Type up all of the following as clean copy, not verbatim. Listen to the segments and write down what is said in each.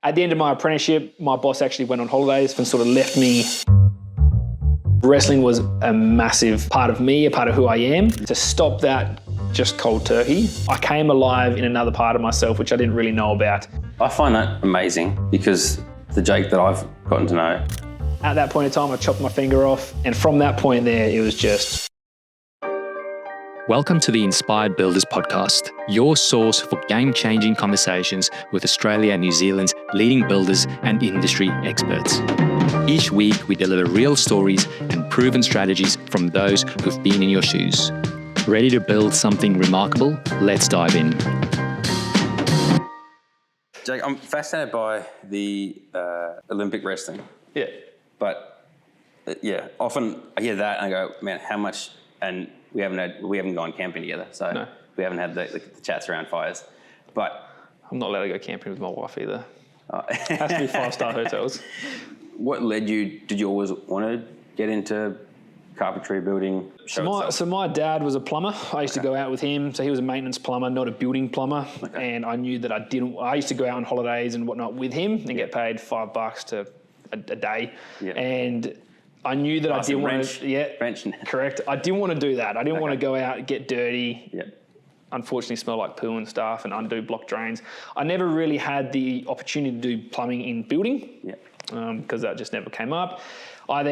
At the end of my apprenticeship, my boss actually went on holidays and sort of left me. Wrestling was a massive part of me, a part of who I am. To stop that just cold turkey, I came alive in another part of myself, which I didn't really know about. I find that amazing because the Jake that I've gotten to know. At that point in time, I chopped my finger off. And from that point there, it was just... Welcome to the Inspired Builders podcast, your source for game-changing conversations with Australia and New Zealand's leading builders and industry experts. Each week, we deliver real stories and proven strategies from those who've been in your shoes. Ready to build something remarkable? Let's dive in. Jake, I'm fascinated by the Olympic wrestling. Yeah. But often I hear that and I go, man, how much... And we haven't gone camping together, so no. We haven't had the chats around fires. But I'm not allowed to go camping with my wife either. It has to be 5-star hotels. What led you? Did you always want to get into carpentry, building? So my dad was a plumber. I used to go out with him. So he was a maintenance plumber, not a building plumber. Okay. And I knew that I used to go out on holidays and whatnot with him and get paid $5 to a day. Yep. And I knew that I didn't want to. Yeah, correct. I didn't want to do that. I didn't want to go out and get dirty. Yeah. Unfortunately, smell like poo and stuff, and undo block drains. I never really had the opportunity to do plumbing in building. Yeah. Because that just never came up. I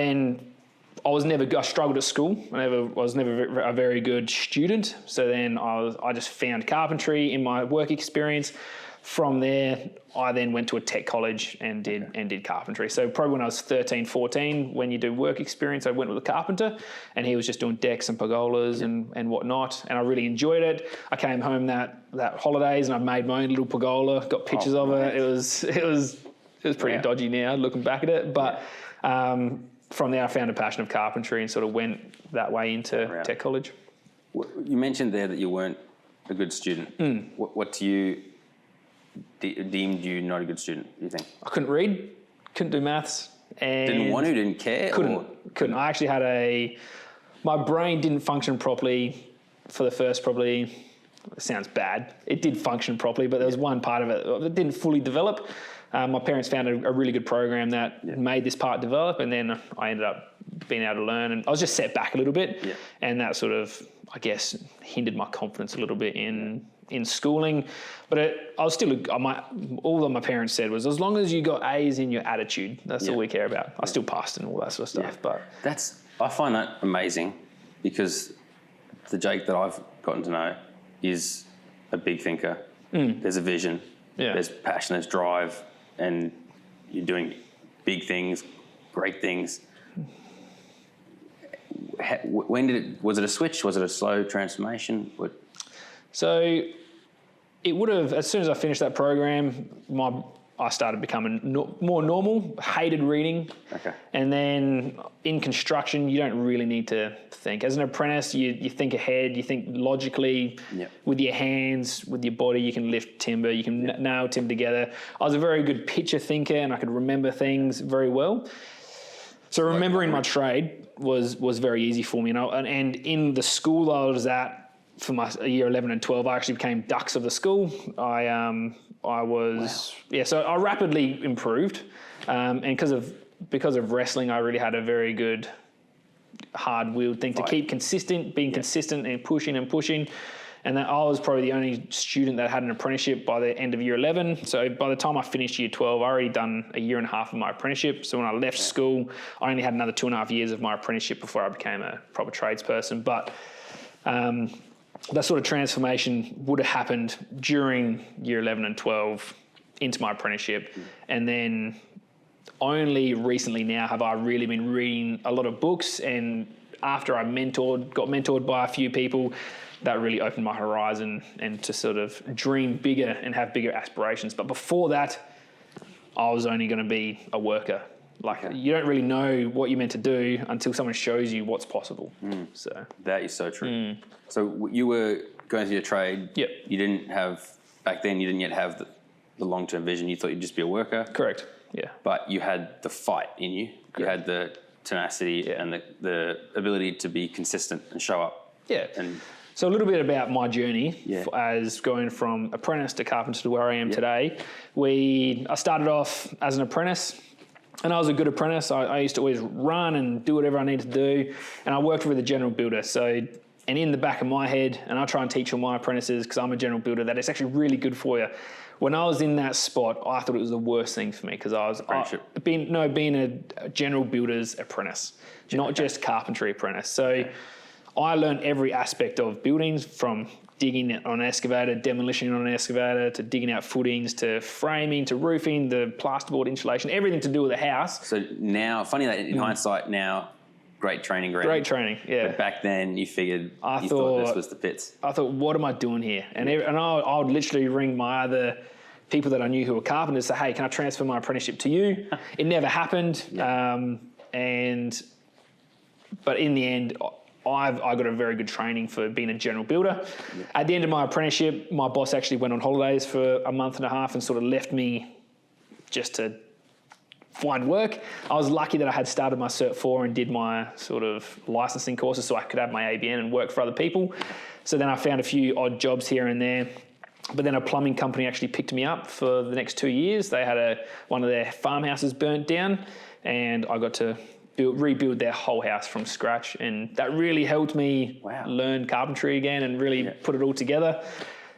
struggled at school. I was never a very good student. So then I just found carpentry in my work experience. From there, I then went to a tech college and did carpentry. So probably when I was 13, 14, when you do work experience, I went with a carpenter and he was just doing decks and pergolas and whatnot. And I really enjoyed it. I came home that holidays and I made my own little pergola, got pictures of it. It was pretty dodgy now looking back at it. But from there, I found a passion of carpentry and sort of went that way into tech college. You mentioned there that you weren't a good student. What do you... deemed you not a good student, do you think? I couldn't read, couldn't do maths. And didn't care? Couldn't. I actually had my brain didn't function properly for the first probably, it sounds bad, it did function properly, but there was one part of it that didn't fully develop. My parents found a really good program that made this part develop, and then I ended up being able to learn, and I was just set back a little bit, and that sort of, I guess, hindered my confidence a little bit in schooling. But I was still, all that my parents said was, as long as you got A's in your attitude, that's all we care about. I still passed and all that sort of stuff. But I find that amazing because the Jake that I've gotten to know is a big thinker. There's a vision, there's passion, there's drive, and you're doing big things, great things. Was it a switch? Was it a slow transformation? So it would have, as soon as I finished that program, I started becoming more normal, hated reading. Okay. And then in construction, you don't really need to think. As an apprentice, you think ahead, you think logically with your hands, with your body, you can lift timber, you can nail timber together. I was a very good picture thinker and I could remember things very well. So remembering my trade was very easy for me. And in the school I was at, for my year 11 and 12, I actually became dux of the school. So I rapidly improved. And because of wrestling, I really had a very good hard-willed thing to keep consistent, being consistent and pushing. And then I was probably the only student that had an apprenticeship by the end of year 11. So by the time I finished year 12, I already done a year and a half of my apprenticeship. So when I left school, I only had another 2.5 years of my apprenticeship before I became a proper tradesperson. But that sort of transformation would have happened during year 11 and 12 into my apprenticeship. And then only recently now have I really been reading a lot of books. And after I got mentored by a few people, that really opened my horizon and to sort of dream bigger and have bigger aspirations. But before that, I was only going to be a worker. You don't really know what you're meant to do until someone shows you what's possible. So that is so true. So you were going through your trade. Yep. You didn't have, back then, you didn't yet have the long-term vision. You thought you'd just be a worker. Correct. Yeah. But you had the fight in you. Correct. You had the tenacity and the ability to be consistent and show up. Yeah. So a little bit about my journey as going from apprentice to carpenter to where I am today. I started off as an apprentice, and I was a good apprentice. I used to always run and do whatever I needed to do, and I worked with a general builder. And in the back of my head, and I try and teach all my apprentices, because I'm a general builder, that it's actually really good for you. When I was in that spot, I thought it was the worst thing for me, because I was being a general builder's apprentice, not just carpentry apprentice. So I learned every aspect of buildings, from digging on an excavator, demolition on an excavator, to digging out footings, to framing, to roofing, the plasterboard, insulation, everything to do with the house. So now, funny that in hindsight now, great training ground. Great training, yeah. But back then you thought this was the pits. I thought, what am I doing here? And I would literally ring my other people that I knew who were carpenters, say, hey, can I transfer my apprenticeship to you? It never happened. But in the end, I got a very good training for being a general builder. Yeah. At the end of my apprenticeship, my boss actually went on holidays for a month and a half and sort of left me just to find work. I was lucky that I had started my Cert 4 and did my sort of licensing courses so I could have my ABN and work for other people. So then I found a few odd jobs here and there. But then a plumbing company actually picked me up for the next 2 years. They had one of their farmhouses burnt down, and I got to rebuild their whole house from scratch. And that really helped me learn carpentry again and really put it all together.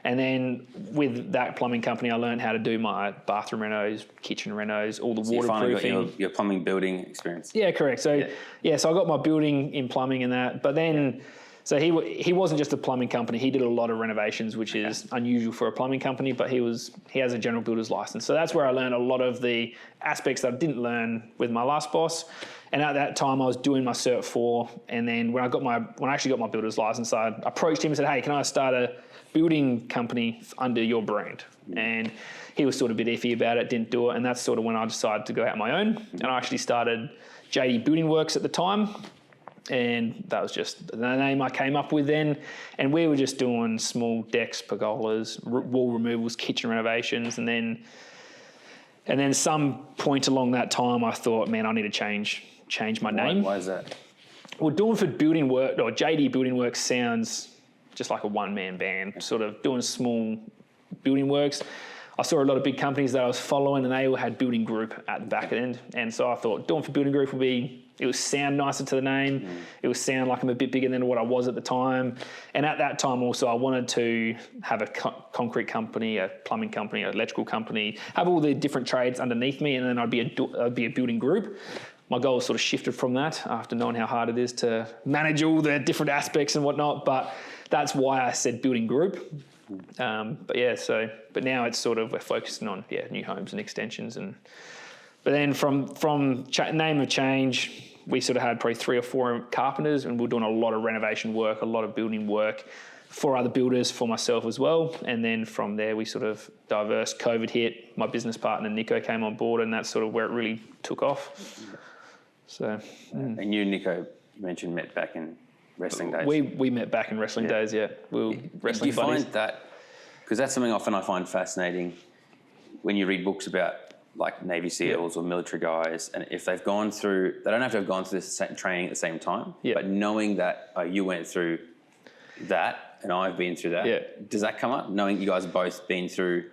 And then with that plumbing company, I learned how to do my bathroom renos, kitchen renos, all the waterproofing. You finally got your plumbing building experience. Yeah, correct. So so I got my building in plumbing and that. But then, so he wasn't just a plumbing company. He did a lot of renovations, which is unusual for a plumbing company. But he has a general builder's license. So that's where I learned a lot of the aspects that I didn't learn with my last boss. And at that time, I was doing my Cert 4. And then when I actually got my builder's license, I approached him and said, hey, can I start a building company under your brand? And he was sort of a bit iffy about it, didn't do it. And that's sort of when I decided to go out my own. And I actually started JD Building Works at the time. And that was just the name I came up with then. And we were just doing small decks, pergolas, wall removals, kitchen renovations. And then some point along that time, I thought, man, I need to change my name. Why is that? Well, Dornford Building Work, or JD Building Works, sounds just like a one-man band, sort of doing small building works. I saw a lot of big companies that I was following, and they all had building group at the back end. And so I thought Dornford Building Group it would sound nicer to the name. It would sound like I'm a bit bigger than what I was at the time. And at that time also, I wanted to have a concrete company, a plumbing company, an electrical company, have all the different trades underneath me, and then I'd be a building group. My goal sort of shifted from that after knowing how hard it is to manage all the different aspects and whatnot. But that's why I said building group. But now it's sort of, we're focusing on new homes and extensions. But then from name of change, we sort of had probably 3 or 4 carpenters, and we were doing a lot of renovation work, a lot of building work for other builders, for myself as well. And then from there, we sort of diverse. COVID hit, my business partner Nico came on board, and that's sort of where it really took off. So, and you, Nico, you mentioned met back in wrestling days. We met back in wrestling days. Yeah, we were wrestling buddies. Do you find that, because that's something often I find fascinating when you read books about like Navy SEALs or military guys, and if they've gone through, they don't have to have gone through this same training at the same time, but knowing that you went through that and I've been through that, does that come up? Knowing you guys have both been through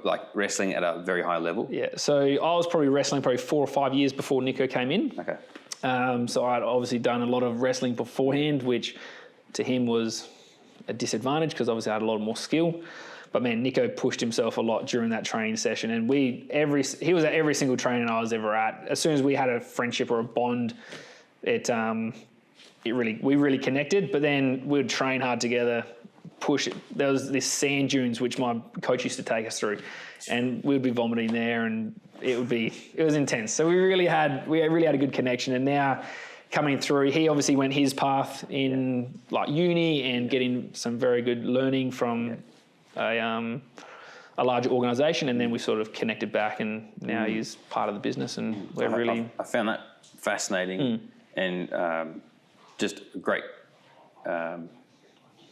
like wrestling at a very high level? Yeah, so I was probably wrestling 4 or 5 years before Nico came in. Okay. So I'd obviously done a lot of wrestling beforehand, which to him was a disadvantage because obviously I had a lot more skill. But man, Nico pushed himself a lot during that training session, and he was at every single training I was ever at. As soon as we had a friendship or a bond, we really connected. But then we'd train hard together, push it. There was this sand dunes which my coach used to take us through, and we'd be vomiting there, and it was intense. So we really had a good connection. And now coming through, he obviously went his path in like uni and getting some very good learning from a larger organisation, and then we sort of connected back, and now he's part of the business, and I found that fascinating and just a great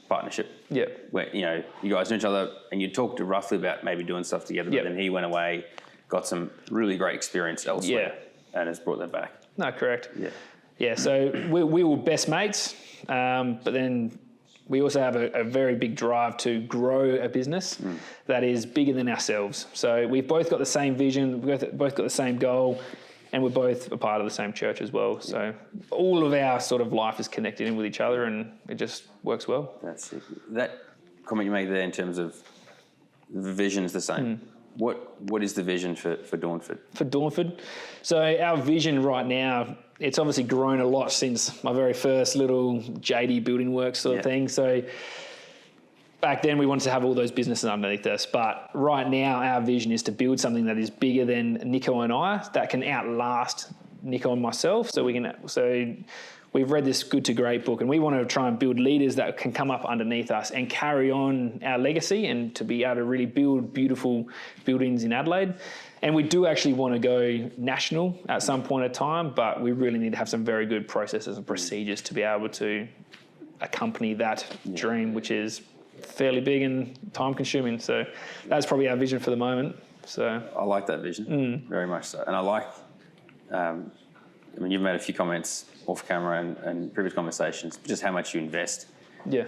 partnership. Yeah, where you guys knew each other, and you talked roughly about maybe doing stuff together. But then he went away, got some really great experience elsewhere, and has brought that back. No, correct. Yeah. So we were best mates, but then we also have a very big drive to grow a business that is bigger than ourselves. So we've both got the same vision, we've both got the same goal, and we're both a part of the same church as well. So all of our sort of life is connected in with each other, and it just works well. That's it. That comment you made there in terms of the vision's the same. What is the vision for Dornford? For Dornford? So our vision right now, it's obviously grown a lot since my very first little JD Building Works sort of thing. So back then we wanted to have all those businesses underneath us. But right now our vision is to build something that is bigger than Nico and I, that can outlast Nico and myself. So we've read this Good to Great book, and we want to try and build leaders that can come up underneath us and carry on our legacy and to be able to really build beautiful buildings in Adelaide. And we do actually want to go national at some point in time, but we really need to have some very good processes and procedures to be able to accompany that dream, which is fairly big and time consuming. So that's probably our vision for the moment. So I like that vision very much so. And I like, you've made a few comments off camera and previous conversations, just how much you invest. Yeah.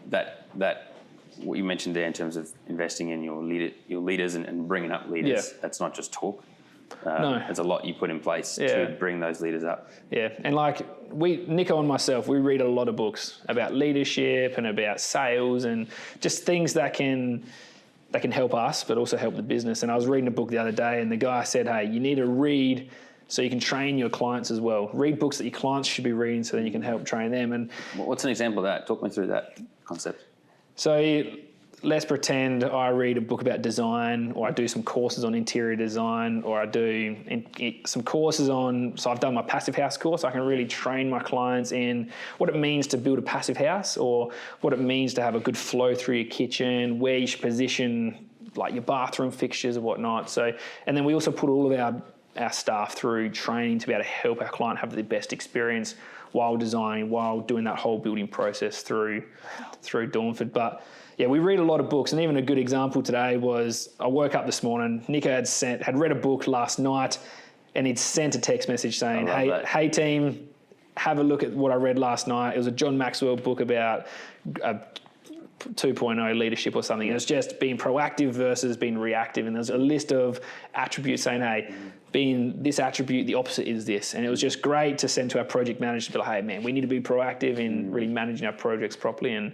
That what you mentioned there in terms of investing in your leaders and bringing up leaders. Yeah. That's not just talk. No. There's a lot you put in place to bring those leaders up. Yeah, and like Nico and myself, we read a lot of books about leadership and about sales and just things that can help us, but also help the business. And I was reading a book the other day, and the guy said, hey, you need to read so you can train your clients as well. Read books that your clients should be reading so then you can help train them. And what's an example of that? Talk me through that concept. So let's pretend I read a book about design, or I do some courses on interior design, or I do some courses so I've done my passive house course. I can really train my clients in what it means to build a passive house, or what it means to have a good flow through your kitchen, where you should position like your bathroom fixtures and whatnot. So, and then we also put all of our staff through training to be able to help our client have the best experience while designing, while doing that whole building process through Dornford. But yeah, we read a lot of books, and even a good example today was I woke up this morning, Nico had read a book last night, and he'd sent a text message saying, hey team, have a look at what I read last night. It was a John Maxwell book about 2.0 leadership or something. It was just being proactive versus being reactive, and there's a list of attributes saying, hey, being this attribute, the opposite is this. And it was just great to send to our project manager to be like, hey man, we need to be proactive in really managing our projects properly and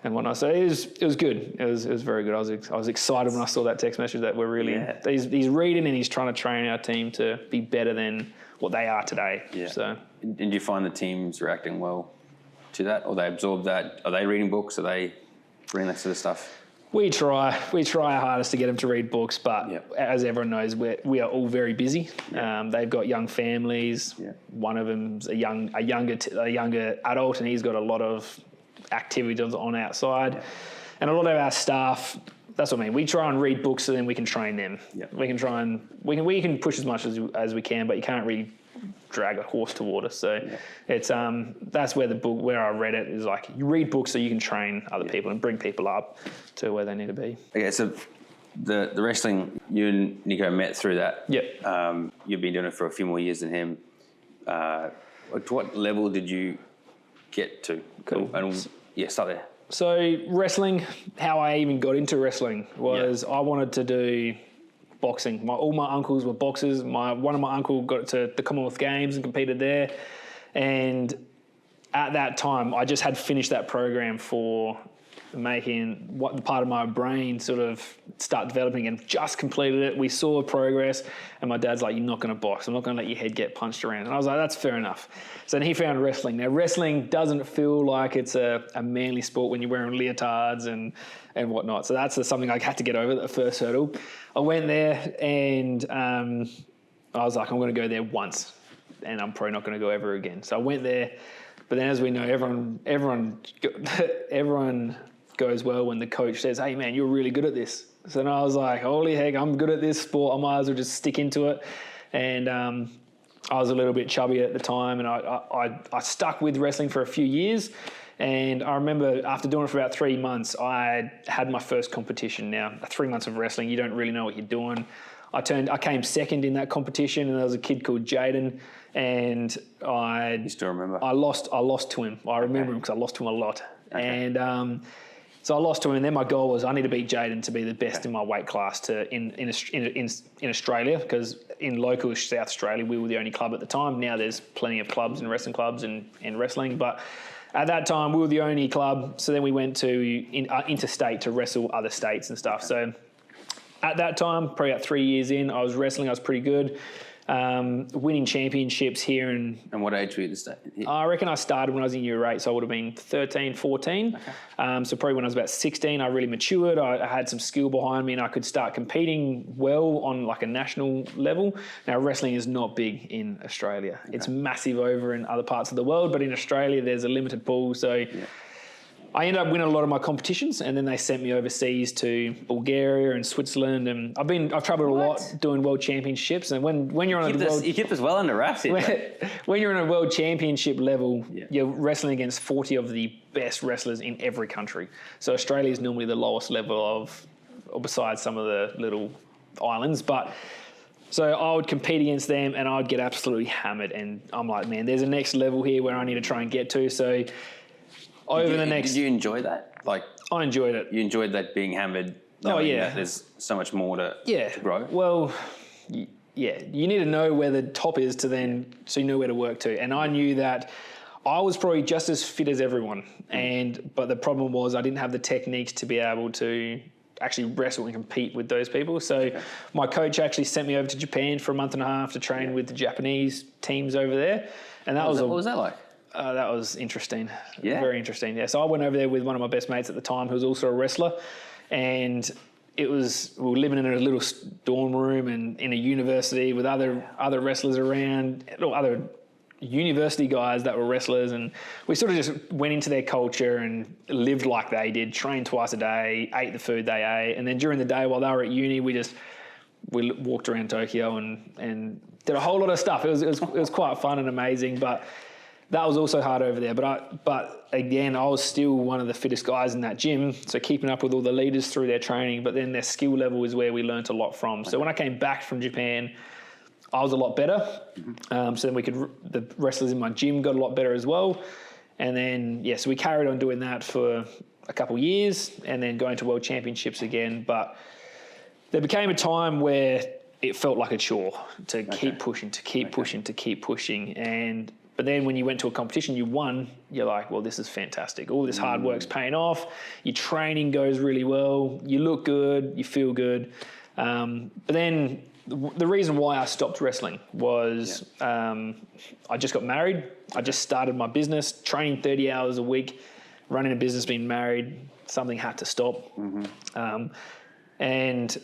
whatnot. So it was good. It was very good. I was excited when I saw that text message that we're really he's reading and he's trying to train our team to be better than what they are today. Yeah. So and do you find the teams reacting well to that, or they absorb that? Are they reading books? Are they reading that sort of stuff? We try our hardest to get them to read books, but as everyone knows, we are all very busy. They've got young families. Yeah. One of them's a younger adult, and he's got a lot of activities on outside. Yeah. And a lot of our staff, that's what I mean. We try and read books so then we can train them. Yeah. We can push as much as we can, but you can't really drag a horse to water. So it's that's where I read it is like you read books so you can train other people and bring people up to where they need to be. Okay, so the wrestling, you and Nico met through that. Yep. You've been doing it for a few more years than him. To what level did you get to? Cool. And start there. So wrestling, how I even got into wrestling was I wanted to do boxing. All my uncles were boxers. One of my uncles got to the Commonwealth Games and competed there. And at that time, I just had finished that program for making what part of my brain sort of start developing, and just completed it. We saw progress, and my dad's like, you're not going to box. I'm not going to let your head get punched around. And I was like, that's fair enough. So then he found wrestling. Now, wrestling doesn't feel like it's a manly sport when you're wearing leotards and whatnot. So that's something I had to get over, the first hurdle. I went there, and I was like, I'm going to go there once, and I'm probably not going to go ever again. So I went there, but then as we know, everyone goes well when the coach says, hey man, you're really good at this. So then I was like, holy heck, I'm good at this sport. I might as well just stick into it. And I was a little bit chubby at the time, and I stuck with wrestling for a few years. And I remember after doing it for about 3 months, I had my first competition. Now, 3 months of wrestling, you don't really know what you're doing. I came second in that competition, and there was a kid called Jaden, and You still remember? I lost to him. I remember him because I lost to him a lot. And so I lost to him, and then my goal was I need to beat Jaden to be the best in my weight class in Australia, because in local South Australia we were the only club at the time. Now there's plenty of clubs and wrestling clubs and wrestling, but at that time we were the only club. So then we went to interstate to wrestle other states and stuff. So at that time, probably about 3 years in, I was wrestling. I was pretty good. Winning championships here. And what age were you at the state? I reckon I started when I was in year 8, so I would have been 13, 14. Okay. So probably when I was about 16, I really matured. I had some skill behind me and I could start competing well on like a national level. Now, wrestling is not big in Australia. Okay. It's massive over in other parts of the world, but in Australia, there's a limited pool. So I ended up winning a lot of my competitions, and then they sent me overseas to Bulgaria and Switzerland, and I've travelled a lot doing world championships. And when you're on you keep this well under wraps here. When you're on a world championship level, you're wrestling against 40 of the best wrestlers in every country. So Australia is normally the lowest level or besides some of the little islands, but. So I would compete against them and I'd get absolutely hammered, and I'm like, man, there's a next level here where I need to try and get to. So. Did you enjoy that? Like, I enjoyed it. You enjoyed that being hammered? That there's so much more to grow? Well, you need to know where the top is so you know where to work to. And I knew that I was probably just as fit as everyone. But the problem was I didn't have the techniques to be able to actually wrestle and compete with those people. So my coach actually sent me over to Japan for a month and a half to train with the Japanese teams over there. And what was that like? That was interesting. Yeah. Very interesting. Yeah. So I went over there with one of my best mates at the time, who was also a wrestler. And we were living in a little dorm room and in a university with other wrestlers around, other university guys that were wrestlers. And we sort of just went into their culture and lived like they did, trained twice a day, ate the food they ate. And then during the day while they were at uni, we walked around Tokyo and did a whole lot of stuff. It was quite fun and amazing, but that was also hard over there. But again, I was still one of the fittest guys in that gym, so keeping up with all the leaders through their training, but then their skill level is where we learnt a lot from. So when I came back from Japan, I was a lot better. So then the wrestlers in my gym got a lot better as well. And then, so we carried on doing that for a couple of years and then going to world championships again. But there became a time where it felt like a chore to keep pushing. But then when you went to a competition, you won, you're like, well, this is fantastic. All this hard work's paying off. Your training goes really well. You look good. You feel good. But then the reason why I stopped wrestling was I just got married. I just started my business, training 30 hours a week, running a business, being married. Something had to stop. And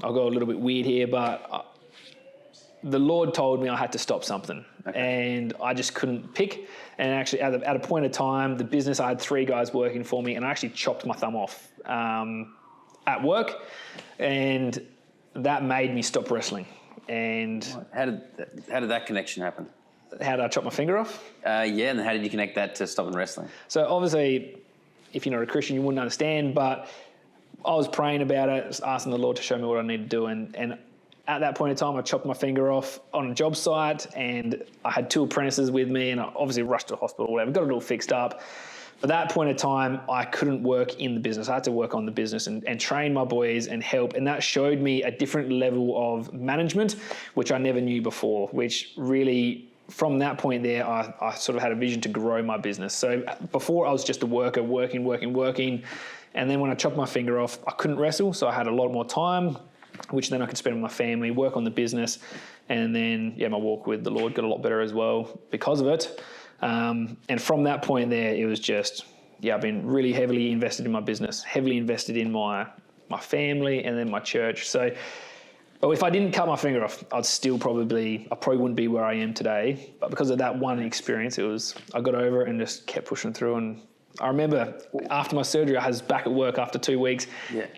I'll go a little bit weird here, but the Lord told me I had to stop something. And I just couldn't pick. And actually, at a point of time, the business, I had 3 guys working for me, and I actually chopped my thumb off at work, and that made me stop wrestling. And how did that connection happen? How did I chop my finger off? And how did you connect that to stopping wrestling? So obviously, if you're not a Christian, you wouldn't understand, but I was praying about it, asking the Lord to show me what I need to do, and at that point in time, I chopped my finger off on a job site, and I had 2 apprentices with me, and I obviously rushed to the hospital or whatever, got it all fixed up. But at that point in time, I couldn't work in the business. I had to work on the business and train my boys and help. And that showed me a different level of management, which I never knew before, which really, from that point there, I sort of had a vision to grow my business. So before I was just a worker, working. And then when I chopped my finger off, I couldn't wrestle. So I had a lot more time, which then I could spend with my family, work on the business. And then, my walk with the Lord got a lot better as well because of it. And from that point there, it was just, I've been really heavily invested in my business, heavily invested in my family and then my church. So, but if I didn't cut my finger off, I probably wouldn't be where I am today. But because of that one experience, I got over it and just kept pushing through. And I remember after my surgery, I was back at work after 2 weeks,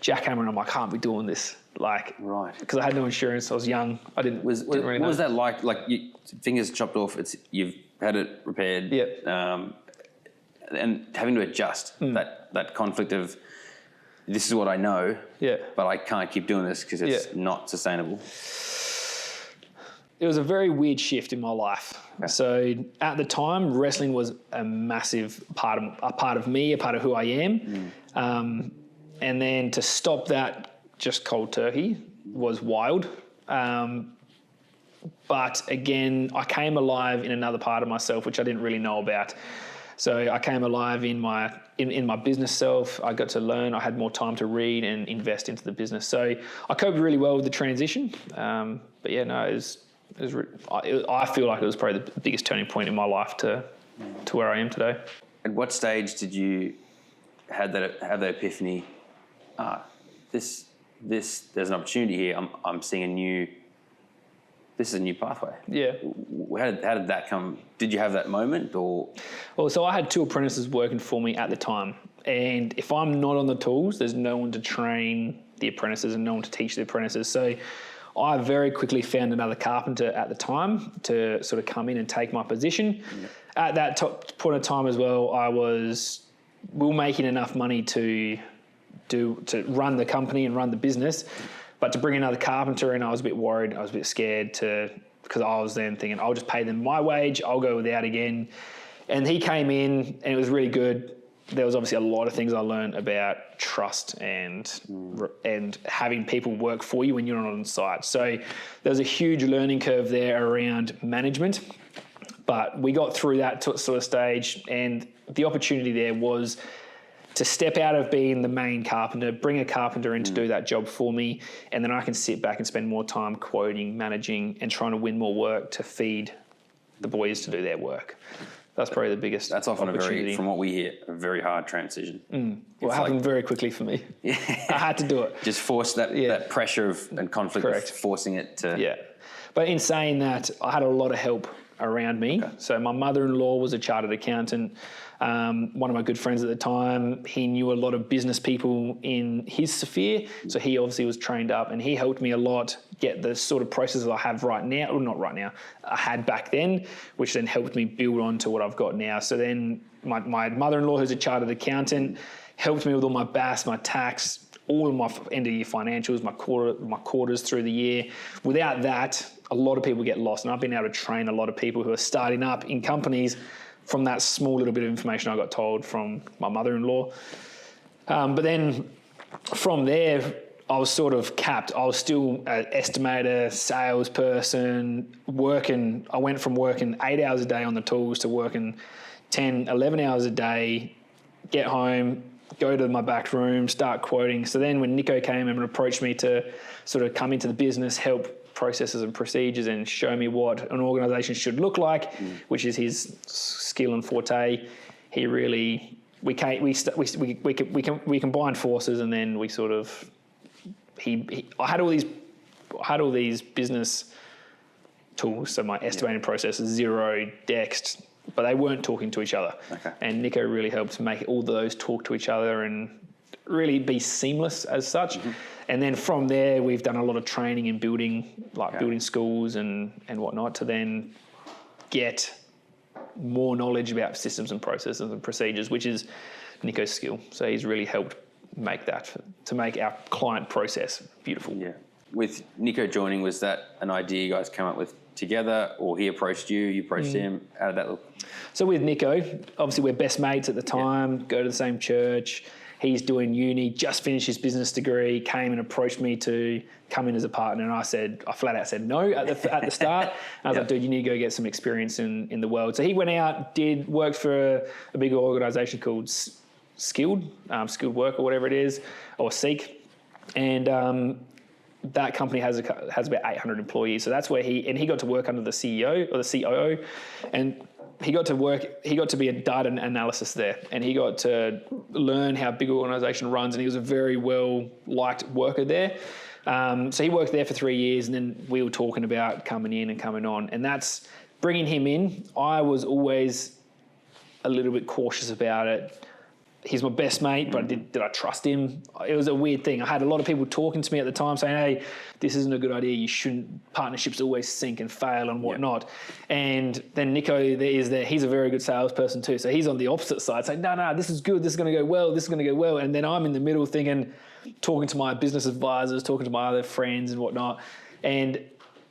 jackhammering. I'm like, I can't be doing this. Because I had no insurance. I was young. I didn't really know. What was that like? Like, fingers chopped off. You've had it repaired. And having to adjust that conflict of, this is what I know, but I can't keep doing this because it's not sustainable. it was a very weird shift in my life. Okay. So at the time, wrestling was a massive part of me, a part of who I am. And then to stop that just cold turkey was wild. But again, I came alive in another part of myself, which I didn't really know about. So I came alive in my business self. I got to learn. I had more time to read and invest into the business. So I coped really well with the transition. But yeah, no, I feel like it was probably the biggest turning point in my life to where I am today. At what stage did you have that epiphany? There's an opportunity here. I'm seeing this is a new pathway. Yeah. How did that come? Did you have that moment or? Well, so I had 2 apprentices working for me at the time. And if I'm not on the tools, there's no one to train the apprentices and no one to teach the apprentices. So I very quickly found another carpenter at the time to sort of come in and take my position. Yeah. At that point of time as well, we were making enough money to run the company and run the business. But to bring another carpenter in, I was a bit worried. I was a bit scared because I was then thinking, I'll just pay them my wage. I'll go without again. And he came in and it was really good. There was obviously a lot of things I learned about trust and having people work for you when you're not on site. So there was a huge learning curve there around management. But we got through that sort of stage, and the opportunity there was to step out of being the main carpenter, bring a carpenter in to do that job for me, and then I can sit back and spend more time quoting, managing, and trying to win more work to feed the boys to do their work. That's probably the biggest. That's often from what we hear, a very hard transition. Well, it happened very quickly for me. Yeah. I had to do it. Just force that pressure and conflict of forcing it to. Yeah. But in saying that, I had a lot of help around me. Okay. So my mother-in-law was a chartered accountant. One of my good friends at the time, he knew a lot of business people in his sphere. So he obviously was trained up, and he helped me a lot get the sort of processes I have right now, or not right now, I had back then, which then helped me build on to what I've got now. So then my mother-in-law, who's a chartered accountant, helped me with all my BAS, my tax, all of my end-of-year financials, my quarters through the year. Without that, a lot of people get lost, and I've been able to train a lot of people who are starting up in companies from that small little bit of information I got told from my mother-in-law. But then from there, I was sort of capped. I was still an estimator, salesperson, working. I went from working 8 hours a day on the tools to working 10, 11 hours a day, get home, go to my back room, start quoting. So then when Nico came and approached me to sort of come into the business, help processes and procedures and show me what an organisation should look like, which is his skill and forte. He really, we combined forces, and then we sort of, I had all these business tools, so my estimating processes, Xero, Dext, but they weren't talking to each other. Okay. And Nico really helped make all those talk to each other and really be seamless as such. Mm-hmm. And then from there, we've done a lot of training in building schools and whatnot to then get more knowledge about systems and processes and procedures, which is Nico's skill. So he's really helped make that, to make our client process beautiful. Yeah. With Nico joining, was that an idea you guys came up with together, or he approached you approached him? How did that look? So with Nico, obviously we're best mates at the time, go to the same church. He's doing uni, just finished his business degree, came and approached me to come in as a partner, and I flat out said no at the start. I was like, dude, you need to go get some experience in the world. So he went out, worked for a big organisation called Skilled Work or whatever it is, or Seek, and that company has about 800 employees. So that's where he got to work under the CEO or the COO, and he got to be a data analysis there, and he got to learn how a big organisation runs, and he was a very well-liked worker there. So he worked there for 3 years, and then we were talking about coming in and coming on, and that's bringing him in. I was always a little bit cautious about it. He's my best mate, but did I trust him? It was a weird thing. I had a lot of people talking to me at the time saying, hey, this isn't a good idea. You shouldn't, partnerships always sink and fail and whatnot. Yeah. And then Nico is there. He's a very good salesperson too. So he's on the opposite side saying, no, this is good. This is going to go well. This is going to go well. And then I'm in the middle thinking, talking to my business advisors, talking to my other friends and whatnot. And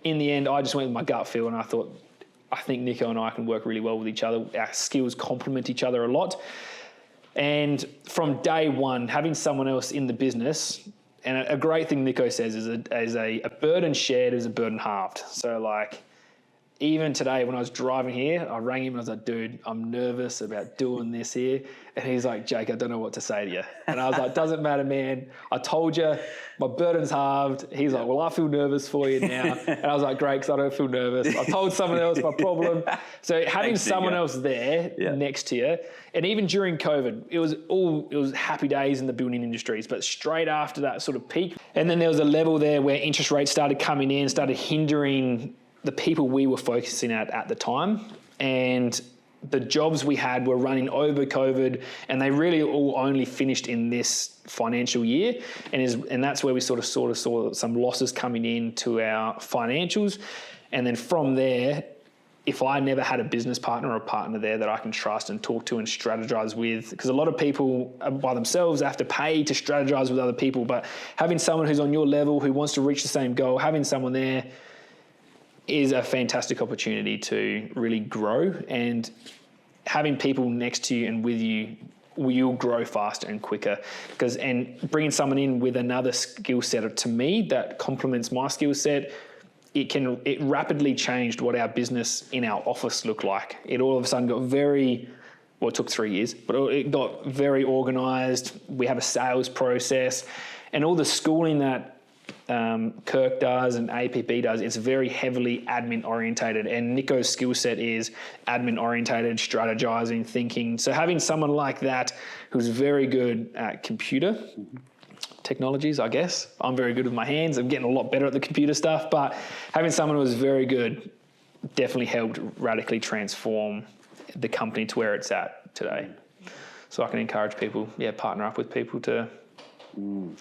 in the end, I just went with my gut feel, and I thought, I think Nico and I can work really well with each other. Our skills complement each other a lot. And from day one, having someone else in the business, and a great thing Nico says is a burden shared is a burden halved. So like, even today when I was driving here, I rang him and I was like, dude, I'm nervous about doing this here. And he's like, Jake, I don't know what to say to you. And I was like, doesn't matter, man. I told you, my burden's halved. He's like, well, I feel nervous for you now. And I was like, great, because I don't feel nervous. I told someone else my problem. So having someone else there next to you, and even during COVID, it was happy days in the building industries, but straight after that sort of peak. And then there was a level there where interest rates started coming in, started hindering the people we were focusing at the time, and the jobs we had were running over COVID, and they really all only finished in this financial year, and that's where we sort of saw some losses coming into our financials. And then from there, if I never had a business partner or a partner there that I can trust and talk to and strategize with, because a lot of people by themselves have to pay to strategize with other people, but having someone who's on your level, who wants to reach the same goal, having someone there is a fantastic opportunity to really grow, and having people next to you and with you, you'll grow faster and quicker. And bringing someone in with another skill set to me that complements my skill set, it rapidly changed what our business in our office looked like. It all of a sudden got it took 3 years, but it got very organized. We have a sales process, and all the schooling that Kirk does and APP does, it's very heavily admin orientated, and Nico's skill set is admin orientated, strategizing, thinking. So having someone like that who's very good at computer technologies, I guess. I'm very good with my hands. I'm getting a lot better at the computer stuff, but having someone who was very good definitely helped radically transform the company to where it's at today. So I can encourage people, partner up with people to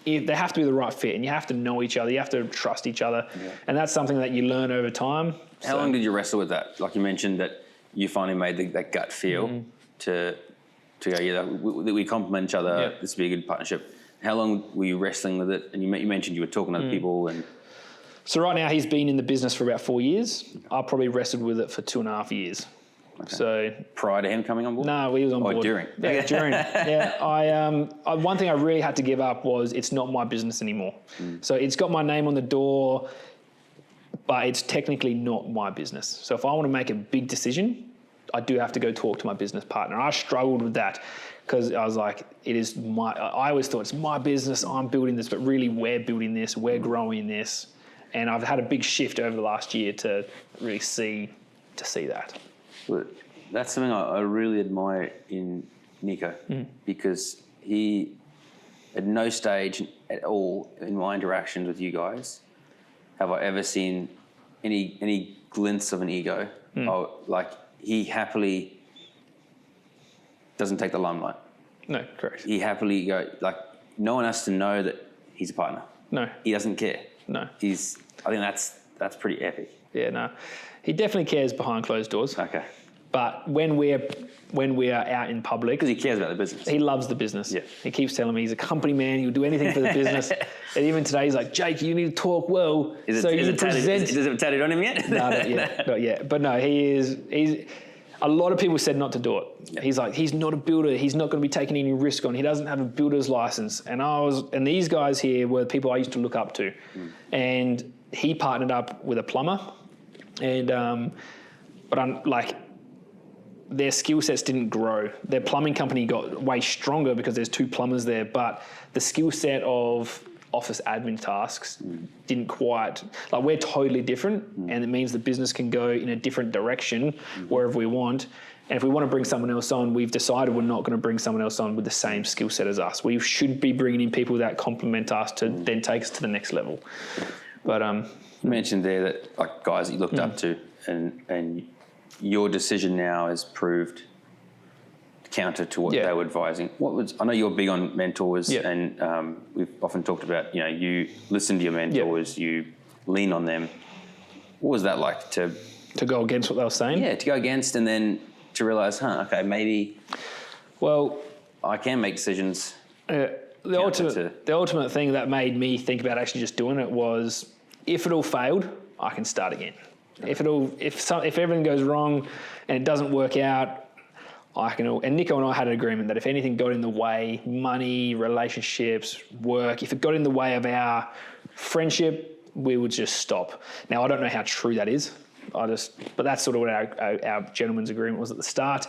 they have to be the right fit, and you have to know each other, you have to trust each other, and that's something that you learn over time. How long did you wrestle with that? Like you mentioned that you finally made that gut feel to go, we complement each other, this would be a good partnership. How long were you wrestling with it? And you mentioned you were talking to other people. And so right now he's been in the business for about 4 years. I probably wrestled with it for 2.5 years. Okay. So prior to him coming on board? No, he was on board. During? Yeah, during. One thing I really had to give up was it's not my business anymore. So it's got my name on the door, but it's technically not my business. So if I want to make a big decision, I do have to go talk to my business partner. I struggled with that because I was like, I always thought it's my business, I'm building this, but really we're building this, we're growing this. And I've had a big shift over the last year to really see that. Well, that's something I really admire in Nico, because he, at no stage at all in my interactions with you guys, have I ever seen any glints of an ego. Like, he happily doesn't take the limelight. No, correct. He happily no one has to know that he's a partner. No. He doesn't care. No. I think that's pretty epic. Yeah, no. He definitely cares behind closed doors. Okay. But when we are out in public, because he cares about the business. He loves the business. Yeah. He keeps telling me he's a company man. He'll do anything for the business. And even today, he's like, Jake, you need to talk well. Is it tatted on him yet? No, not yet. But no, he's. A lot of people said not to do it. Yeah. He's like, he's not a builder. He's not going to be taking any risk on. He doesn't have a builder's license. And these guys here were people I used to look up to. And he partnered up with a plumber. And their skill sets didn't grow. Their plumbing company got way stronger because there's 2 plumbers there, but the skill set of office admin tasks didn't quite, we're totally different, and it means the business can go in a different direction wherever we want. And if we want to bring someone else on, we've decided we're not going to bring someone else on with the same skill set as us. We should be bringing in people that complement us to then take us to the next level. But you mentioned there that guys that you looked up to, and your decision now has proved counter to what they were advising. I know you're big on mentors, and we've often talked about, you listen to your mentors, you lean on them. What was that like to go against what they were saying? Yeah, to go against, and then to realise, okay, maybe I can make decisions. The ultimate thing that made me think about actually just doing it was, if it all failed, I can start again. If everything goes wrong and it doesn't work out, and Nico and I had an agreement that if anything got in the way, money, relationships, work, if it got in the way of our friendship, we would just stop. Now, I don't know how true that is. But that's sort of what our gentleman's agreement was at the start.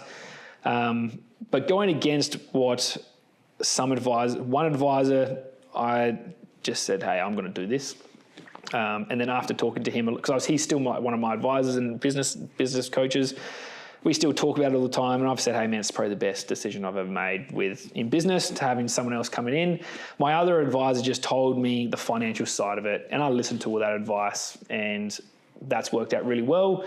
But going against what one advisor, I just said, hey, I'm going to do this. And then after talking to him, because he's still one of my advisors and business coaches, we still talk about it all the time. And I've said, hey, man, it's probably the best decision I've ever made in business, to having someone else coming in. My other advisor just told me the financial side of it, and I listened to all that advice, and that's worked out really well.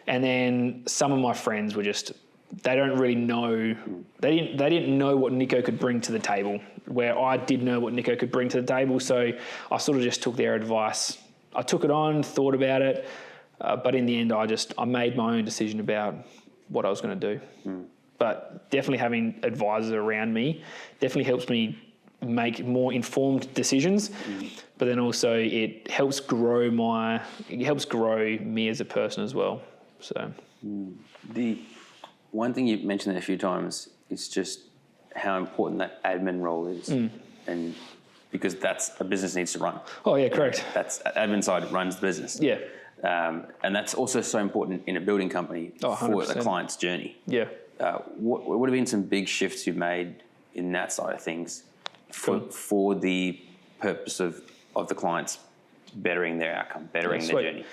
And then some of my friends were they don't really know, they didn't know what Nico could bring to the table, where I did know what Nico could bring to the table. So I sort of just took their advice. I took it on, thought about it, but in the end, I made my own decision about what I was going to do. But definitely having advisors around me definitely helps me make more informed decisions, but then also it helps grow me as a person as well. So the one thing you've mentioned there a few times is just how important that admin role is, and because that's a business needs to run. Oh yeah, correct. That's admin side runs the business. Yeah. And that's also so important in a building company for the client's journey. Yeah. What would have been some big shifts you've made in that side of things for the purpose of the clients bettering their outcome, bettering their journey?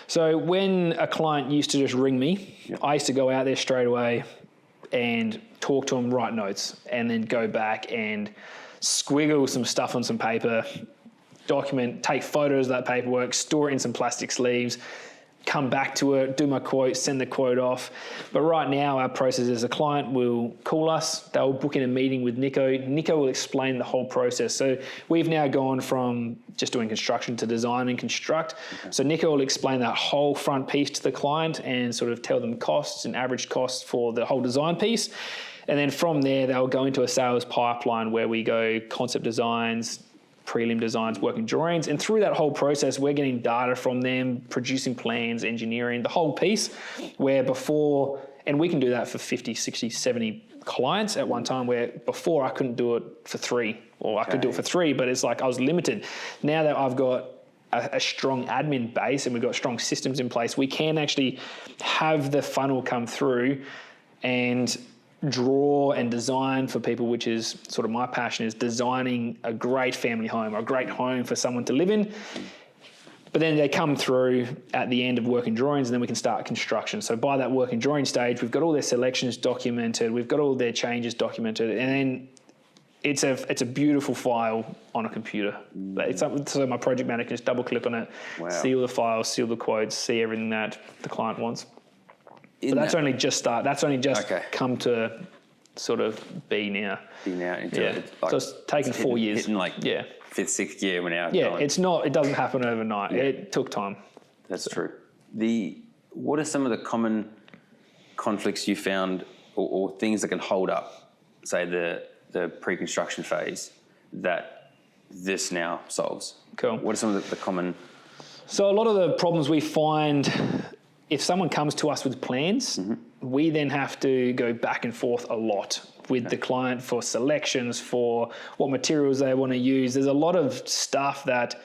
So when a client used to just ring me, I used to go out there straight away and talk to them, write notes, and then go back and squiggle some stuff on some paper, document, take photos of that paperwork, store it in some plastic sleeves, come back to it, do my quote, send the quote off. But right now our process is a client will call us, they'll book in a meeting with Nico. Nico will explain the whole process. So we've now gone from just doing construction to design and construct. Okay. So Nico will explain that whole front piece to the client and sort of tell them costs and average costs for the whole design piece. And then from there, they'll go into a sales pipeline where we go concept designs, prelim designs, working drawings. And through that whole process, we're getting data from them, producing plans, engineering, the whole piece, where before, and we can do that for 50, 60, 70 clients at one time, where before I couldn't do it for 3, or I could do it for 3, but it's like I was limited. Now that I've got a strong admin base and we've got strong systems in place, we can actually have the funnel come through and draw and design for people, which is sort of my passion, is designing a great family home or a great home for someone to live in. But then they come through at the end of working drawings, and then we can start construction. So by that working drawing stage, we've got all their selections documented, we've got all their changes documented, and then it's a beautiful file on a computer. So my project manager can just double click on it, see all the files, see all the quotes, see everything that the client wants. But that's only just come to sort of be now. Into so it's taken 4 years. Hitting fifth, sixth year we're now. Yeah, it doesn't happen overnight. Yeah. It took time. That's true. What are some of the common conflicts you found or things that can hold up, say the pre-construction phase, that this now solves? Cool. What are some of the common? So a lot of the problems we find, if someone comes to us with plans, we then have to go back and forth a lot with the client for selections, for what materials they want to use. There's a lot of stuff that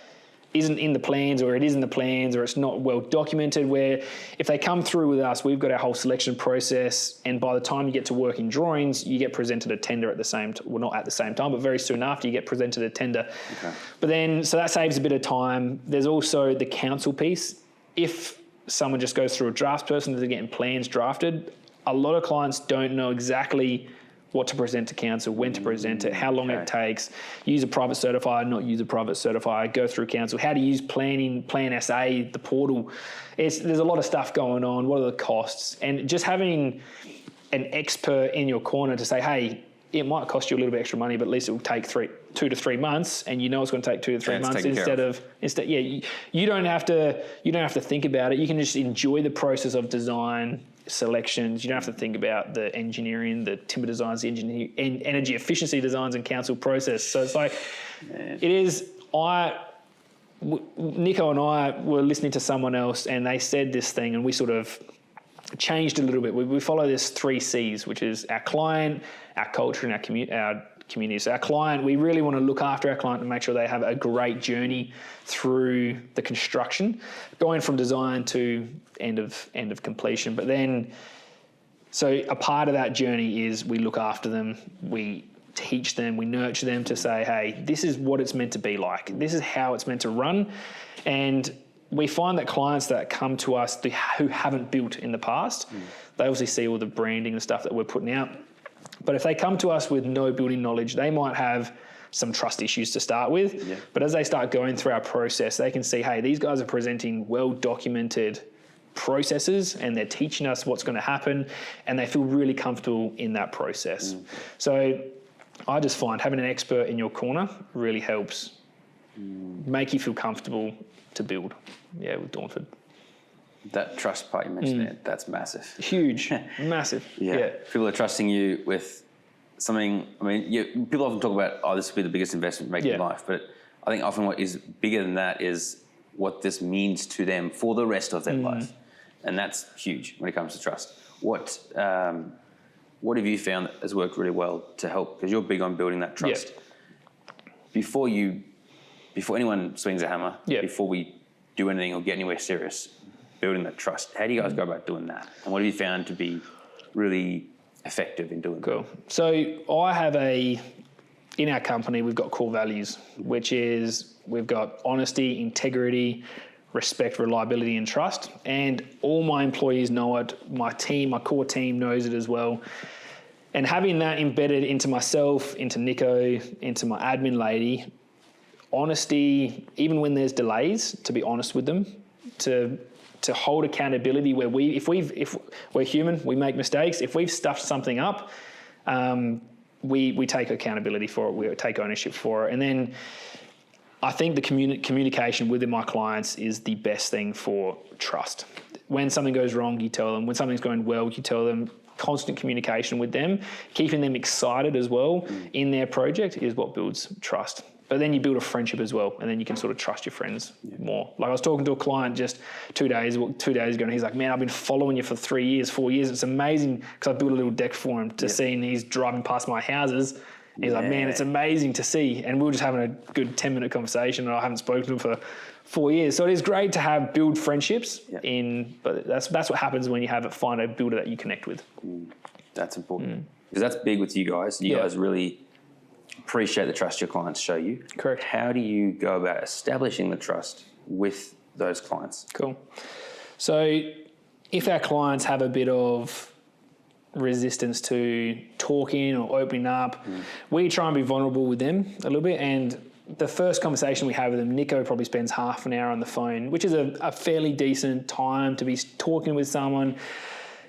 isn't in the plans, or it is in the plans, or it's not well documented, where if they come through with us, we've got our whole selection process, and by the time you get to working drawings, you get presented a tender at the same time. Well, not at the same time, but very soon after you get presented a tender. Okay. But then, so that saves a bit of time. There's also the council piece. If someone just goes through a drafts person, they're getting plans drafted, a lot of clients don't know exactly what to present to council, when to present it, how long it takes, use a private certifier, not use a private certifier, go through council, how to use planning, Plan SA, the portal. There's a lot of stuff going on. What are the costs? And just having an expert in your corner to say, hey, it might cost you a little bit extra money, but at least it will take 2 to 3 months, and you know it's going to take 2 to 3 months you don't have to think about it. You can just enjoy the process of design, selections. You don't have to think about the engineering, the timber designs, the energy efficiency designs and council process. So it's like, Nico and I were listening to someone else and they said this thing and we sort of changed a little bit. We follow this 3 C's, which is our client, our culture, and our community. So our client, we really want to look after our client and make sure they have a great journey through the construction, going from design to end of completion. But then, so a part of that journey is we look after them, we teach them, we nurture them to say, hey, this is what it's meant to be like. This is how it's meant to run. And we find that clients that come to us who haven't built in the past, they obviously see all the branding and stuff that we're putting out. But if they come to us with no building knowledge, they might have some trust issues to start with. Yeah. But as they start going through our process, they can see, hey, these guys are presenting well-documented processes and they're teaching us what's going to happen and they feel really comfortable in that process. So I just find having an expert in your corner really helps make you feel comfortable to build. Yeah, with Dornford. That trust part you mentioned there, that's massive. Huge, massive. Yeah. People are trusting you with something. I mean, people often talk about, oh, this will be the biggest investment you make in life. But I think often what is bigger than that is what this means to them for the rest of their life. And that's huge when it comes to trust. What have you found that has worked really well to help? Because you're big on building that trust. Before anyone swings a hammer, before we do anything or get anywhere serious, building that trust. How do you guys go about doing that? And what have you found to be really effective in doing that? Cool. So I have in our company, we've got core values, which is we've got honesty, integrity, respect, reliability, and trust. And all my employees know it. My team, my core team knows it as well. And having that embedded into myself, into Nico, into my admin lady, honesty, even when there's delays, to be honest with them, to hold accountability where if we're human, we make mistakes. If we've stuffed something up, we take accountability for it. We take ownership for it. And then I think the communication with my clients is the best thing for trust. When something goes wrong, you tell them. When something's going well, you tell them. Constant communication with them, keeping them excited as well in their project is what builds trust. But then you build a friendship as well, and then you can sort of trust your friends more. Like I was talking to a client just 2 days ago, and he's like, man, I've been following you for 3 years, 4 years. It's amazing because I built a little deck for him to see, and he's driving past my houses. And he's like, man, it's amazing to see. And we were just having a good 10-minute conversation, and I haven't spoken to him for 4 years. So it is great to build friendships but that's what happens when you find a builder that you connect with. That's important. Because that's big with you guys. You guys really appreciate the trust your clients show you. Correct. How do you go about establishing the trust with those clients? Cool. So if our clients have a bit of resistance to talking or opening up, we try and be vulnerable with them a little bit. And the first conversation we have with them, Nico probably spends half an hour on the phone, which is a fairly decent time to be talking with someone.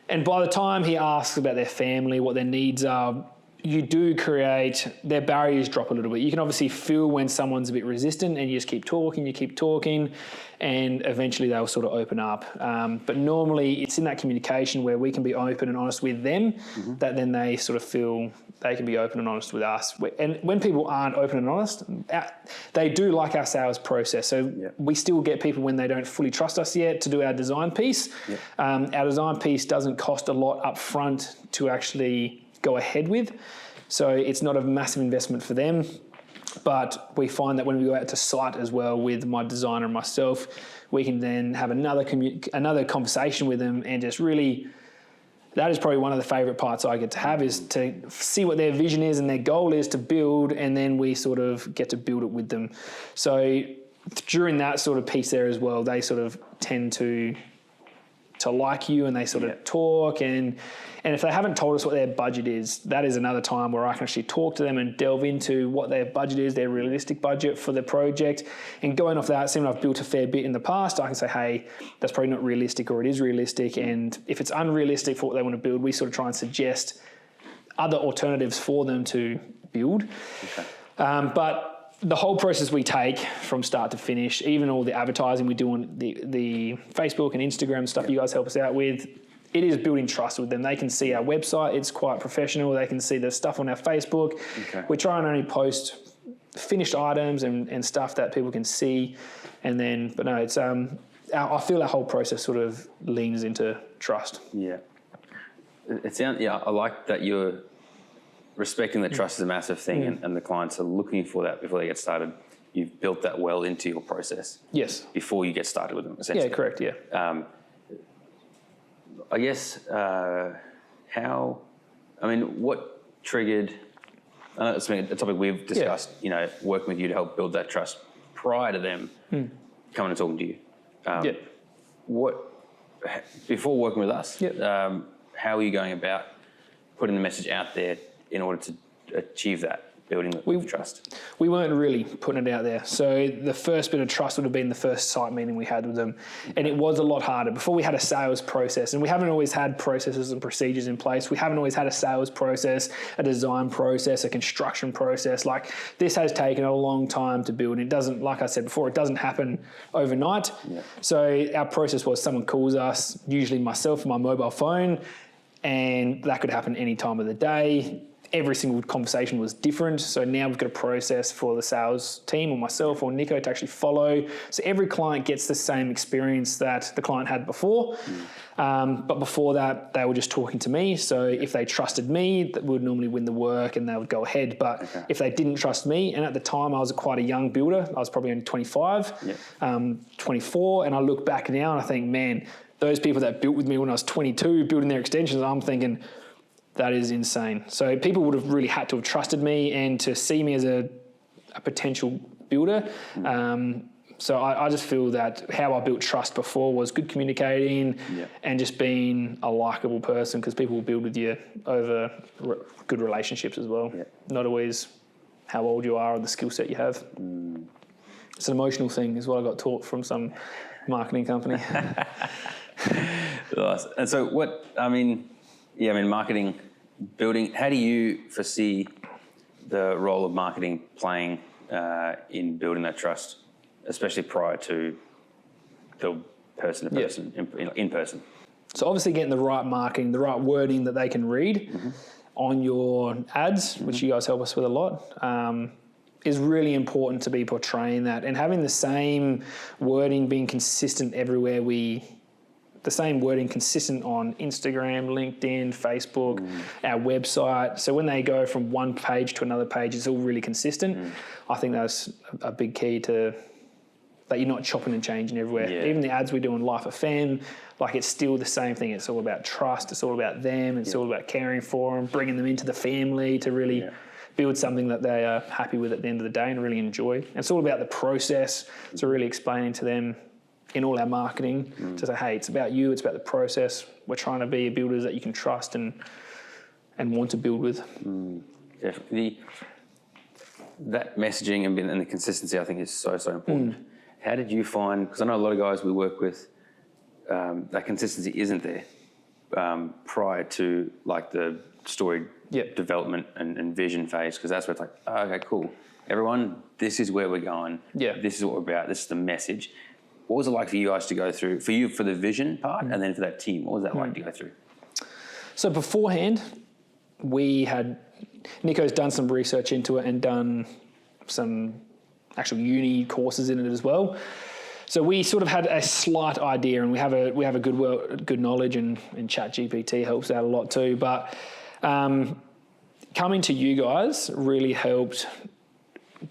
And by the time he asks about their family, what their needs are, you do create, their barriers drop a little bit. You can obviously feel when someone's a bit resistant and you just keep talking, and eventually they'll sort of open up. But normally it's in that communication where we can be open and honest with them, that then they sort of feel they can be open and honest with us. And when people aren't open and honest, they do like our sales process. So we still get people when they don't fully trust us yet to do our design piece. Our design piece doesn't cost a lot up front to actually go ahead with. So it's not a massive investment for them. But we find that when we go out to site as well with my designer and myself, we can then have another conversation with them and just really, that is probably one of the favourite parts I get to have, is to see what their vision is and their goal is to build, and then we sort of get to build it with them. So during that sort of piece there as well, they sort of tend to like you, and they sort of talk, and if they haven't told us what their budget is, that is another time where I can actually talk to them and delve into what their budget is, their realistic budget for the project. And going off that, seeing I've built a fair bit in the past, I can say, hey, that's probably not realistic, or it is realistic. And if it's unrealistic for what they want to build, we sort of try and suggest other alternatives for them to build. But the whole process we take from start to finish, even all the advertising we do on the Facebook and Instagram stuff you guys help us out with, it is building trust with them. They can see our website. It's quite professional. They can see the stuff on our Facebook. We try and only post finished items and stuff that people can see. And then, but no, it's I feel our whole process sort of leans into trust. Yeah. It sounds, I like that you're respecting that trust is a massive thing, and the clients are looking for that before they get started. You've built that well into your process. Yes. Before you get started with them, essentially. Yeah, correct, yeah. I guess, what triggered, I know it's been a topic we've discussed, working with you to help build that trust prior to them coming and talking to you. Before working with us, how are you going about putting the message out there in order to achieve that, building the trust? We weren't really putting it out there. So the first bit of trust would have been the first site meeting we had with them. And it was a lot harder. Before we had a sales process, and we haven't always had processes and procedures in place. We haven't always had a sales process, a design process, a construction process. Like, this has taken a long time to build. And it doesn't, like I said before, it doesn't happen overnight. Yeah. So our process was someone calls us, usually myself and my mobile phone, and that could happen any time of the day. Every single conversation was different. So now we've got a process for the sales team or myself or Nico to actually follow. So every client gets the same experience that the client had before. But before that, they were just talking to me. So if they trusted me, that would normally win the work and they would go ahead. But if they didn't trust me, and at the time I was quite a young builder, I was probably only 25, 24. And I look back now and I think, man, those people that built with me when I was 22, building their extensions, I'm thinking, that is insane. So people would have really had to have trusted me and to see me as a potential builder. So I just feel that how I built trust before was good communicating and just being a likable person, because people will build with you over good relationships as well. Not always how old you are or the skill set you have. It's an emotional thing is what I got taught from some marketing company. Nice. And so marketing, building, how do you foresee the role of marketing playing in building that trust, especially prior to the person-to-person, in person? So obviously getting the right marketing, the right wording that they can read on your ads, which you guys help us with a lot, is really important to be portraying that. And having the same wording being consistent everywhere the same wording consistent on Instagram, LinkedIn, Facebook, our website. So when they go from one page to another page, it's all really consistent. I think that's a big key to that you're not chopping and changing everywhere. Yeah. Even the ads we do on Life FM, like, it's still the same thing. It's all about trust. It's all about them. It's all about caring for them, bringing them into the family to really build something that they are happy with at the end of the day and really enjoy. And it's all about the process. So really explaining to them in all our marketing to say, hey, it's about you, it's about the process. We're trying to be builders that you can trust and want to build with. Definitely. That messaging and the consistency, I think, is so important. How did you find, because I know a lot of guys we work with, that consistency isn't there prior to like the story development and vision phase, because that's where it's like, oh, okay, cool. Everyone, this is where we're going. This is what we're about. This is the message. What was it like for you guys to go through, for you for the vision part and then for that team? What was that like to go through? So beforehand, Nico's done some research into it and done some actual uni courses in it as well. So we sort of had a slight idea, and we have a good knowledge, and ChatGPT helps out a lot too. But coming to you guys really helped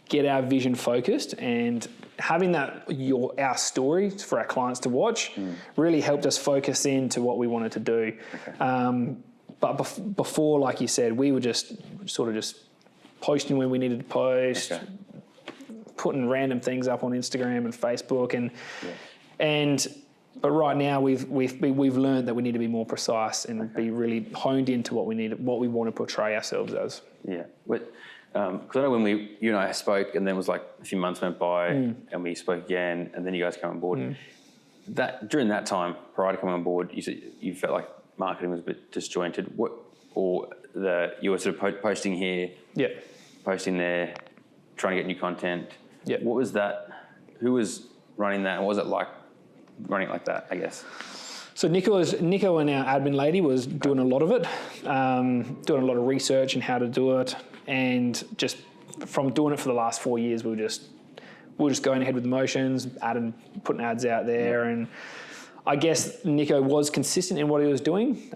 get our vision focused, and having our story for our clients to watch really helped us focus into what we wanted to do. But before, like you said, we were just posting when we needed to post, putting random things up on Instagram and Facebook, but right now we've learned that we need to be more precise and be really honed into what we want to portray ourselves as. Yeah. Because I know when you and I spoke, and then it was like a few months went by, and we spoke again, and then you guys came on board. During that time, prior to coming on board, you said you felt like marketing was a bit disjointed. You were sort of posting here, posting there, trying to get new content. What was that? Who was running that, and what was it like running it like that, I guess? So Nico and our admin lady was doing a lot of it, doing a lot of research and how to do it, and just from doing it for the last 4 years, we were just going ahead with the motions, putting ads out there, and I guess Nico was consistent in what he was doing,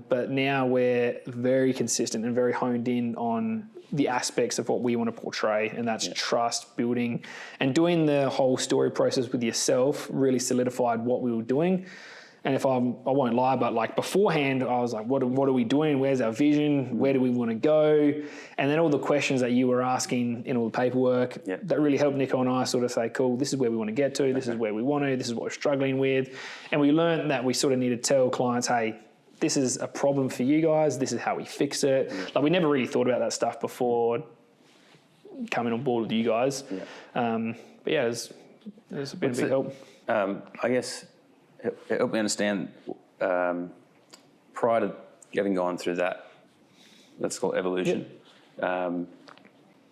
but now we're very consistent and very honed in on the aspects of what we want to portray, and that's trust, building, and doing the whole story process with yourself really solidified what we were doing. And I won't lie, but like beforehand, I was like, what are we doing? Where's our vision? Where do we want to go? And then all the questions that you were asking in all the paperwork, that really helped Nico and I sort of say, cool, this is where we want to get to. This is where we want to. This is what we're struggling with. And we learned that we sort of need to tell clients, hey, this is a problem for you guys. This is how we fix it. Like we never really thought about that stuff before coming on board with you guys. But yeah, it's been a big help. I guess it helped me understand prior to having gone through that, let's call it evolution,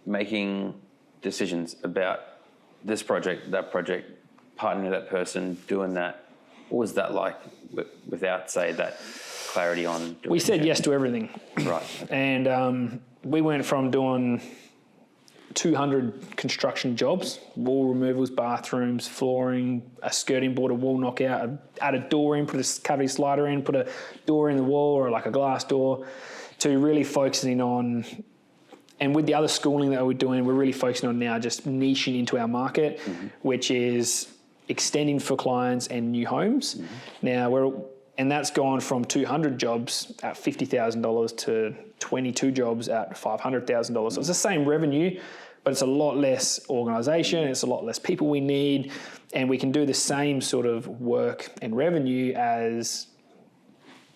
making decisions about this project, that project, partnering with that person, doing that. What was that like without, say, that clarity on? We said yes to everything. Right. And we went from doing 200 construction jobs, wall removals, bathrooms, flooring, a skirting board, a wall knockout, add a door in, put a cavity slider in, put a door in the wall or like a glass door, to really focusing on, and with the other schooling that we're doing, we're really focusing on now just niching into our market, which is extending for clients and new homes. Now and that's gone from 200 jobs at $50,000 to 22 jobs at $500,000. So it's the same revenue, but it's a lot less organisation, it's a lot less people we need, and we can do the same sort of work and revenue as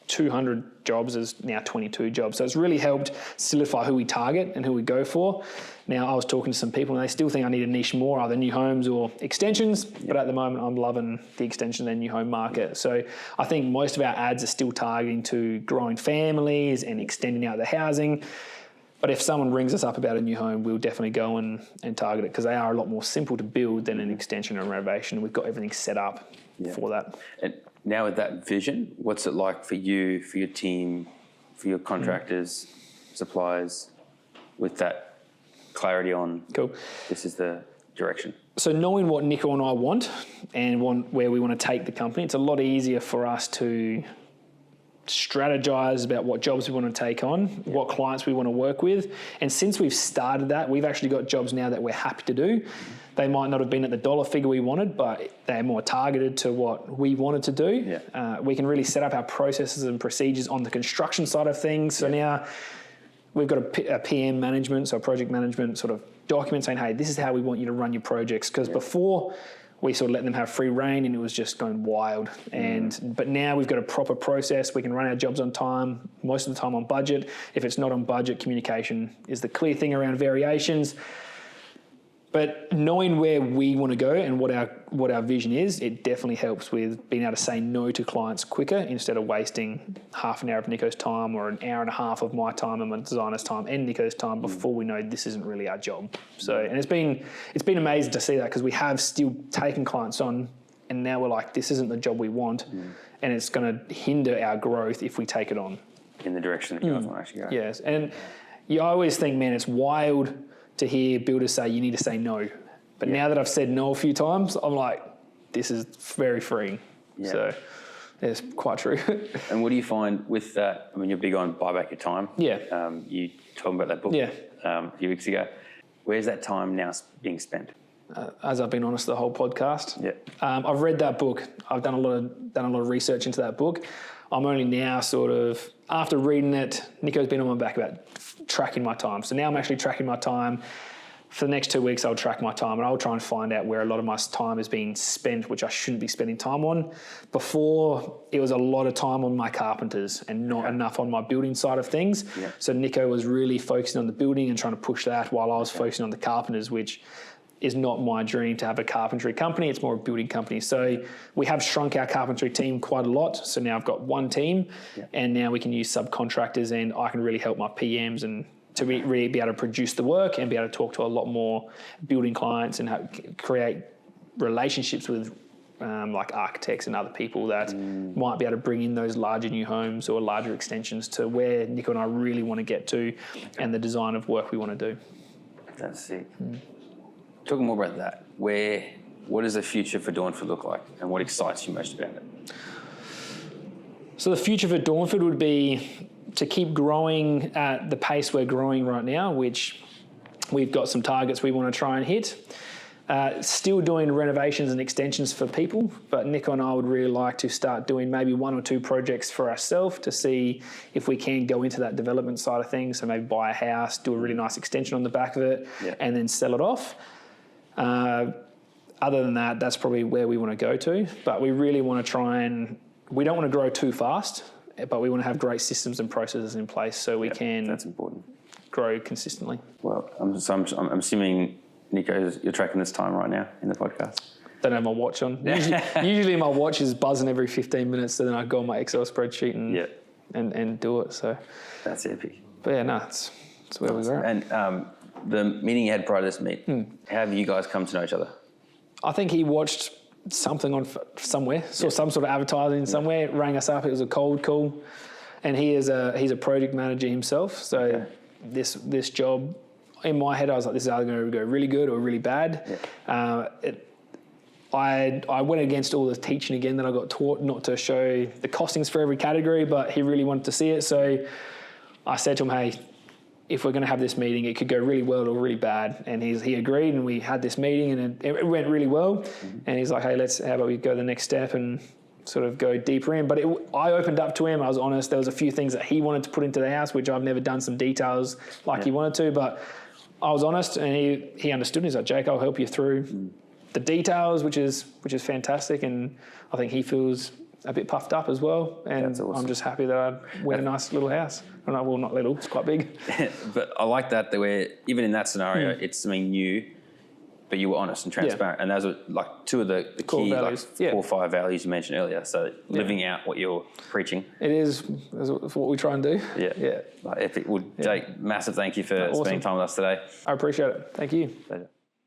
200 jobs as now 22 jobs. So it's really helped solidify who we target and who we go for. Now, I was talking to some people and they still think I need to niche more, either new homes or extensions, but at the moment I'm loving the extension and new home market. So I think most of our ads are still targeting to growing families and extending out the housing. But if someone rings us up about a new home, we'll definitely go and target it, because they are a lot more simple to build than an extension or renovation. We've got everything set up for that. And now with that vision, what's it like for you, for your team, for your contractors, suppliers, with that clarity on this is the direction? So knowing what Nico and I want and where we want to take the company, it's a lot easier for us to strategize about what jobs we want to take on, what clients we want to work with. And since we've started that, we've actually got jobs now that we're happy to do. They might not have been at the dollar figure we wanted, but they're more targeted to what we wanted to do. We can really set up our processes and procedures on the construction side of things. So now we've got a PM management, so a project management sort of document saying, hey, this is how we want you to run your projects. Because before, we sort of let them have free reign and it was just going wild. But now we've got a proper process. We can run our jobs on time, most of the time on budget. If it's not on budget, communication is the clear thing around variations. But knowing where we want to go and what our vision is, it definitely helps with being able to say no to clients quicker instead of wasting half an hour of Nico's time or an hour and a half of my time and my designer's time and Nico's time before we know this isn't really our job. So, and it's been amazing to see that, because we have still taken clients on and now we're like, this isn't the job we want, and it's going to hinder our growth if we take it on. In the direction that you guys want to actually go. Yes, and you always think, man, it's wild to hear builders say you need to say no. But now that I've said no a few times, I'm like, this is very freeing. So it's quite true. And what do you find with that? I mean, you're big on buy back your time. You told me about that book a few weeks ago. Where's that time now being spent? As I've been honest the whole podcast. I've read that book. I've done a lot of research into that book. I'm only now sort of, after reading it, Nico's been on my back about tracking my time. So now I'm actually tracking my time. For the next 2 weeks, I'll track my time and I'll try and find out where a lot of my time is being spent, which I shouldn't be spending time on. Before, it was a lot of time on my carpenters and not enough on my building side of things. So Nico was really focusing on the building and trying to push that while I was focusing on the carpenters, which is not my dream to have a carpentry company. It's more a building company. So we have shrunk our carpentry team quite a lot. So now I've got one team and now we can use subcontractors, and I can really help my PMs and to really be able to produce the work and be able to talk to a lot more building clients and create relationships with like architects and other people that might be able to bring in those larger new homes or larger extensions to where Nico and I really want to get to and the design of work we want to do. That's it. Talking more about that, what does the future for Dornford look like, and what excites you most about it? So the future for Dornford would be to keep growing at the pace we're growing right now, which we've got some targets we want to try and hit. Still doing renovations and extensions for people, but Nico and I would really like to start doing maybe 1 or 2 projects for ourselves to see if we can go into that development side of things. So maybe buy a house, do a really nice extension on the back of it, and then sell it off. Other than that, that's probably where we want to go to. But we really want to we don't want to grow too fast, but we want to have great systems and processes in place so we can that's important. Grow consistently. Well, I'm assuming, Nico, you're tracking this time right now in the podcast. Don't have my watch on. Usually my watch is buzzing every 15 minutes, so then I go on my Excel spreadsheet and do it. So that's epic. But yeah, no, it's where we are. And the meeting you had prior to this meet, how have you guys come to know each other? I think he watched something on somewhere, saw some sort of advertising somewhere, rang us up. It was a cold call, and he's a project manager himself. So this job, in my head, I was like, this is either going to go really good or really bad. I went against all the teaching again that I got taught, not to show the costings for every category, but he really wanted to see it. So I said to him, hey, if we're going to have this meeting, it could go really well or really bad. And he agreed, and we had this meeting, and it went really well. And he's like, hey, how about we go the next step and sort of go deeper in. But I opened up to him. I was honest. There was a few things that he wanted to put into the house, which I've never done some details like he wanted to. But I was honest, and he understood. He's like, Jake, I'll help you through the details, which is fantastic. And I think he feels a bit puffed up as well. And awesome. I'm just happy that I win a nice little house. Well, not little, it's quite big. But I like that where even in that scenario, it's something new, but you were honest and transparent. And those are like 2 of the key values. 4 or 5 values you mentioned earlier. So living out what you're preaching. It is what we try and do. Yeah. Like epic. Well, Jake, massive thank you for spending time with us today. I appreciate it. Thank you. Pleasure.